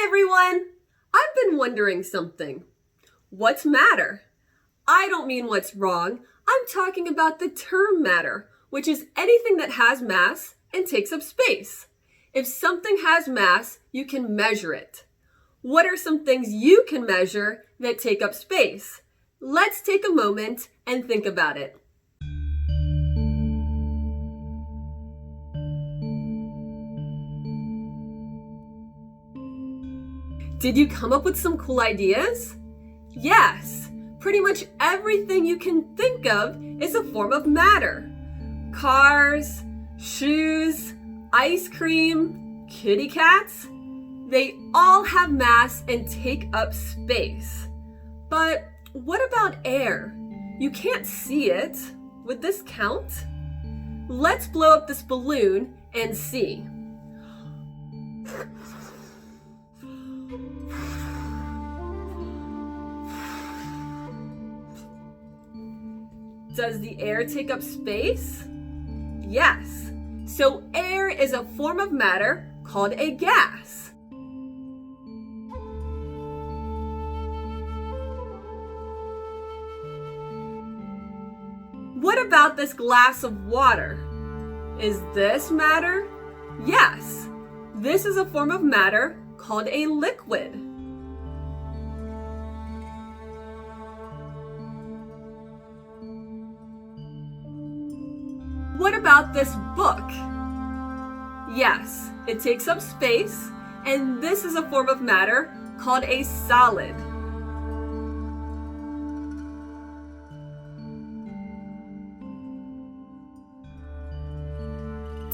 Hi everyone! I've been wondering something. What's matter? I don't mean what's wrong. I'm talking about the term matter, which is anything that has mass and takes up space. If something has mass, you can measure it. What are some things you can measure that take up space? Let's take a moment and think about it. Did you come up with some cool ideas? Yes, pretty much everything you can think of is a form of matter. Cars, shoes, ice cream, kitty cats, they all have mass and take up space. But what about air? You can't see it. Would this count? Let's blow up this balloon and see. Does the air take up space? Yes. So air is a form of matter called a gas. What about this glass of water? Is this matter? Yes. This is a form of matter called a liquid. What about this book? Yes, it takes up space, and this is a form of matter called a solid.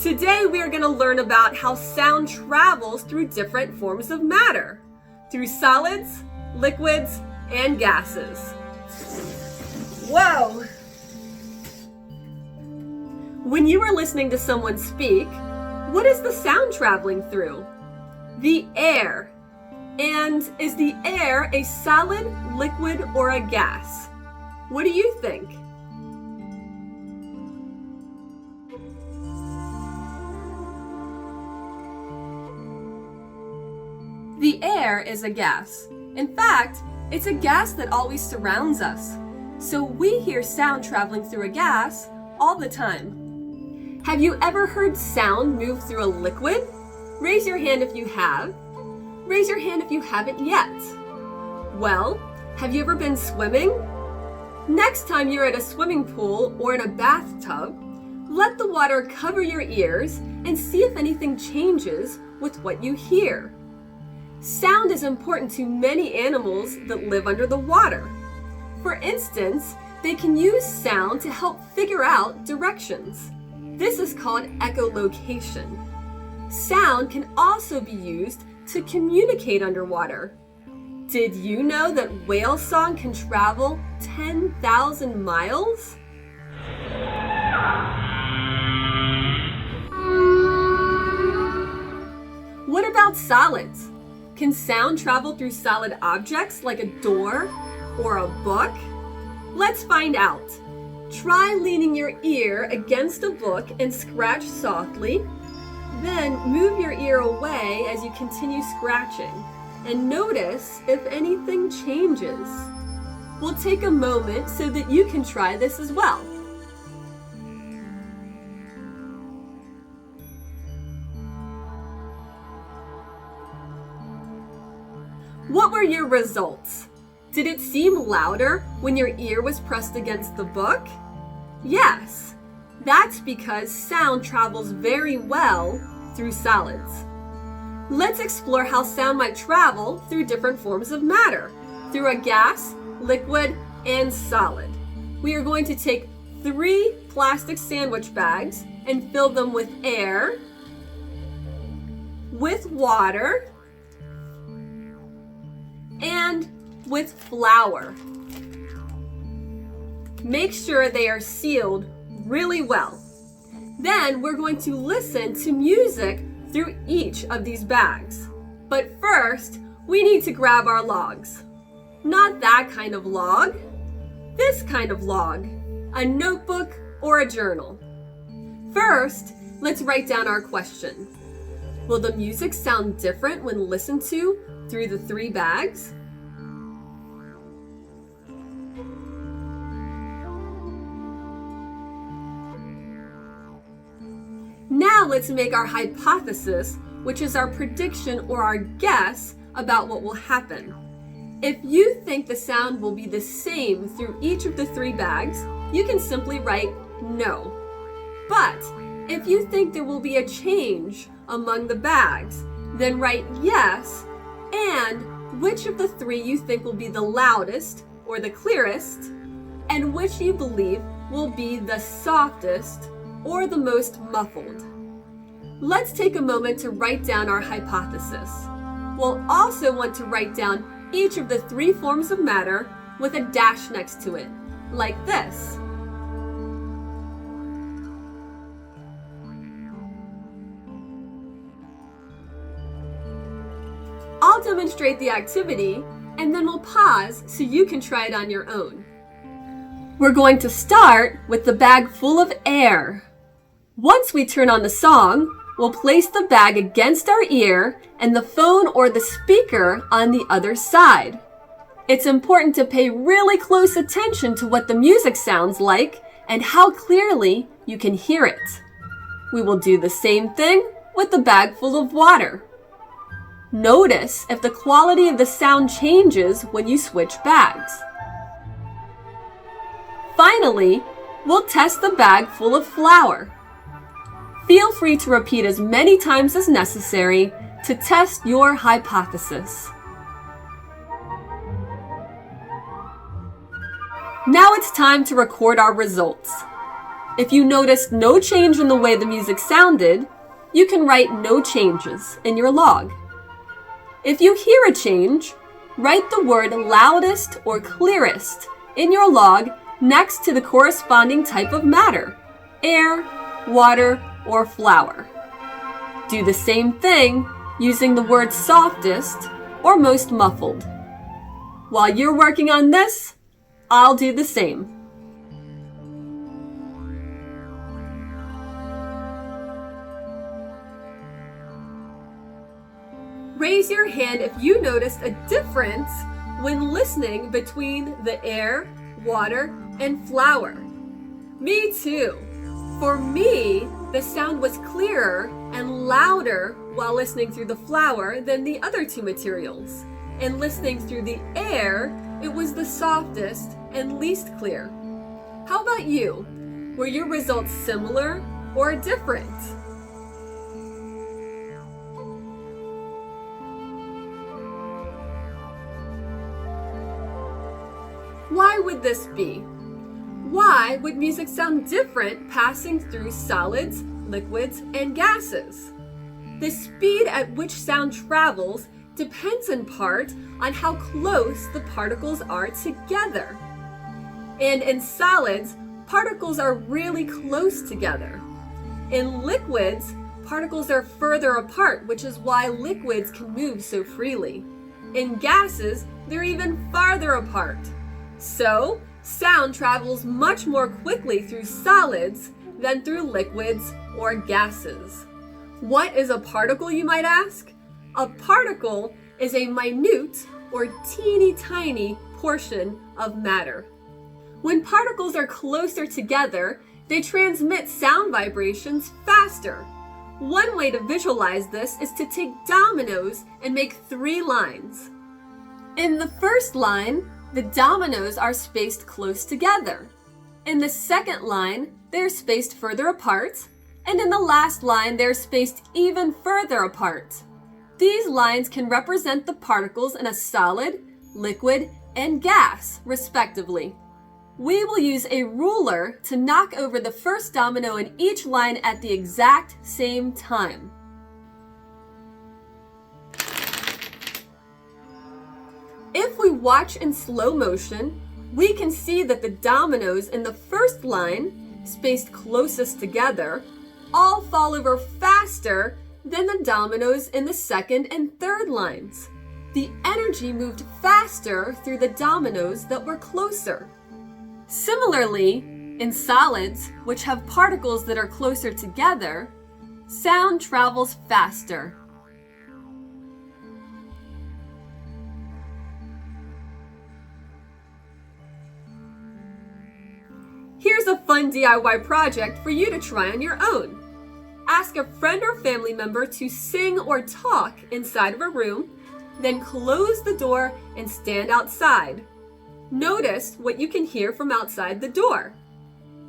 Today we are going to learn about how sound travels through different forms of matter, through solids, liquids, and gases. Whoa! When you are listening to someone speak, what is the sound traveling through? The air. And is the air a solid, liquid, or a gas? What do you think? The air is a gas. In fact, it's a gas that always surrounds us. So we hear sound traveling through a gas all the time. Have you ever heard sound move through a liquid? Raise your hand if you have. Raise your hand if you haven't yet. Well, have you ever been swimming? Next time you're at a swimming pool or in a bathtub, let the water cover your ears and see if anything changes with what you hear. Sound is important to many animals that live under the water. For instance, they can use sound to help figure out directions. This is called echolocation. Sound can also be used to communicate underwater. Did you know that whale song can travel 10,000 miles? What about solids? Can sound travel through solid objects like a door or a book? Let's find out. Try leaning your ear against a book and scratch softly. Then move your ear away as you continue scratching and notice if anything changes. We'll take a moment so that you can try this as well. What were your results? Did it seem louder when your ear was pressed against the book? Yes, that's because sound travels very well through solids. Let's explore how sound might travel through different forms of matter, through a gas, liquid, and solid. We are going to take 3 plastic sandwich bags and fill them with air, with water, and with flour. Make sure they are sealed really well. Then we're going to listen to music through each of these bags. But first, we need to grab our logs. Not that kind of log, this kind of log, a notebook or a journal. First, let's write down our question. Will the music sound different when listened to through the three bags? Now let's make our hypothesis, which is our prediction or our guess about what will happen. If you think the sound will be the same through each of the three bags, you can simply write no. But if you think there will be a change among the bags, then write yes and which of the three you think will be the loudest or the clearest, and which you believe will be the softest or the most muffled. Let's take a moment to write down our hypothesis. We'll also want to write down each of the three forms of matter with a dash next to it, like this. I'll demonstrate the activity and then we'll pause so you can try it on your own. We're going to start with the bag full of air. Once we turn on the song, we'll place the bag against our ear and the phone or the speaker on the other side. It's important to pay really close attention to what the music sounds like and how clearly you can hear it. We will do the same thing with the bag full of water. Notice if the quality of the sound changes when you switch bags. Finally, we'll test the bag full of flour. Feel free to repeat as many times as necessary to test your hypothesis. Now it's time to record our results. If you noticed no change in the way the music sounded, you can write no changes in your log. If you hear a change, write the word loudest or clearest in your log next to the corresponding type of matter, air, water, or flour. Do the same thing using the word softest or most muffled. While you're working on this, I'll do the same. Raise your hand if you noticed a difference when listening between the air, water, and flour. Me too. For me, the sound was clearer and louder while listening through the flour than the other two materials. And listening through the air, it was the softest and least clear. How about you? Were your results similar or different? Why would this be? Why would music sound different passing through solids, liquids, and gases? The speed at which sound travels depends in part on how close the particles are together. And in solids, particles are really close together. In liquids, particles are further apart, which is why liquids can move so freely. In gases, they're even farther apart. So, sound travels much more quickly through solids than through liquids or gases. What is a particle, you might ask? A particle is a minute or teeny tiny portion of matter. When particles are closer together, they transmit sound vibrations faster. One way to visualize this is to take dominoes and make 3 lines. In the first line, the dominoes are spaced close together. In the second line, they're spaced further apart, and in the last line, they're spaced even further apart. These lines can represent the particles in a solid, liquid, and gas, respectively. We will use a ruler to knock over the first domino in each line at the exact same time. If we watch in slow motion, we can see that the dominoes in the first line, spaced closest together, all fall over faster than the dominoes in the second and third lines. The energy moved faster through the dominoes that were closer. Similarly, in solids, which have particles that are closer together, Sound travels faster. Here's a fun DIY project for you to try on your own. Ask a friend or family member to sing or talk inside of a room, then close the door and stand outside. Notice what you can hear from outside the door.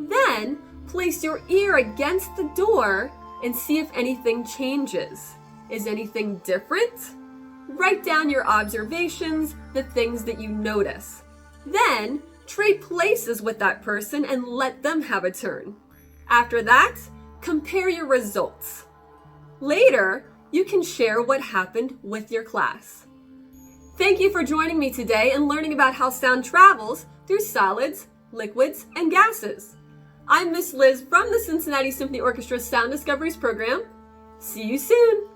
Then, place your ear against the door and see if anything changes. Is anything different? Write down your observations, the things that you notice. Then, trade places with that person and let them have a turn. After that, compare your results. Later, you can share what happened with your class. Thank you for joining me today and learning about how sound travels through solids, liquids, and gases. I'm Miss Liz from the Cincinnati Symphony Orchestra's Sound Discoveries program. See you soon!